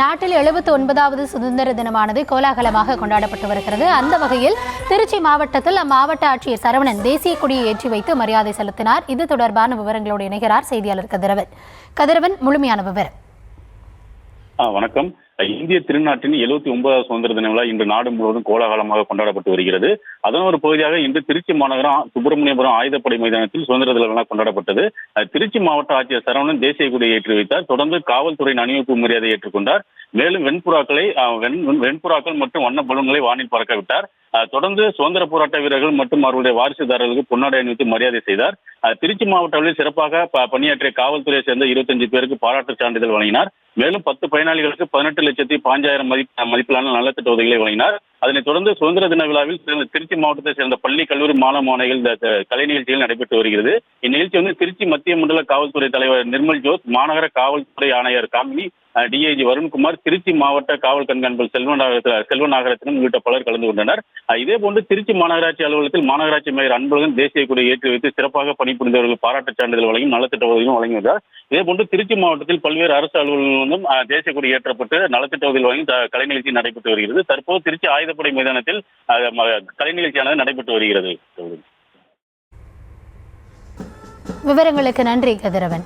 நாட்டில் 79வது சுதந்திர தினமானது கோலாகலமாக கொண்டாடப்பட்டு வருகிறது. அந்த வகையில் திருச்சி மாவட்டத்தில் அம்மாவட்ட ஆட்சியர் சரவணன் தேசிய கொடியை ஏற்றி வைத்து மரியாதை செலுத்தினார். இது தொடர்பான விவரங்களோடு இணைகிறார் செய்தியாளர் கதிரவன். முழுமையான விவரம். வணக்கம். இந்திய திருநாட்டின் 79வது சுதந்திர தின விழா இன்று நாடு முழுவதும் கோலாகலமாக கொண்டாடப்பட்டு வருகிறது. அதன் ஒரு பகுதியாக இன்று திருச்சி மாநகரம் சுப்பிரமணியபுரம் ஆயுதப்படை மைதானத்தில் சுதந்திர தின விழா கொண்டாடப்பட்டது. திருச்சி மாவட்ட ஆட்சியர் சரவணன் தேசிய கொடியை ஏற்றி வைத்தார். தொடர்ந்து காவல்துறையின் அணிவகுப்பு மரியாதை ஏற்றுக்கொண்டார். மேலும் வெண்புறாக்கள் மற்றும் வண்ண பலூன்களை வானில் பறக்க விட்டார். தொடர்ந்து சுதந்திர போராட்ட வீரர்கள் மற்றும் அவர்களுடைய வாரிசுதாரர்களுக்கு பொன்னாடை அணிவித்து மரியாதை செய்தார். திருச்சி மாவட்ட அளவில் சிறப்பாக பணியாற்றிய காவல்துறையை சேர்ந்த 25 பேருக்கு பாராட்டு சான்றிதழ் வழங்கினார். மேலும் 10 பயனாளிகளுக்கு 18,05,000 மதிப்பிலான நலத்திட்ட உதவிகளை வழங்கினார். அதனைத் தொடர்ந்து சுதந்திர தின விழாவில் திருச்சி மாவட்டத்தை சேர்ந்த பள்ளி கல்லூரி மாணவர்கள் கலை நிகழ்ச்சிகள் நடைபெற்று வருகிறது. இந்நிகழ்ச்சி திருச்சி மத்திய மண்டல காவல்துறை தலைவர் நிர்மல் ஜோஸ், மாநகர காவல்துறை ஆணையர் காமினி, டிஐஜி வருண்குமார், திருச்சி மாவட்ட காவல் கண்காணிப்பாளர் செல்வநாகரத்தினம் உள்ளிட்ட பலர் கலந்து கொண்டனர். இதேபோன்று திருச்சி மாநகராட்சி அலுவலகத்தில் மாநகராட்சி மேயர் அன்பழகன் தேசிய கொடியை ஏற்றி வைத்து சிறப்பாக பணிபுரிந்தவர்கள் பாராட்டு சான்றிதழ் வழங்கி நலத்திட்ட உதவியும் வழங்கி வந்தார். இதேபோன்று திருச்சி மாவட்டத்தில் பல்வேறு அரசு அலுவலகங்களிலும் தேசிய கொடி ஏற்றப்பட்டு நலத்திட்ட உதவி வழங்கி கலை நிகழ்ச்சி நடைபெற்று வருகிறது. தற்போது திருச்சி ஆயுதப்படை மைதானத்தில் கலை நிகழ்ச்சியானது நடைபெற்று வருகிறது. விவரங்களுக்கு நன்றி கதிரவன்.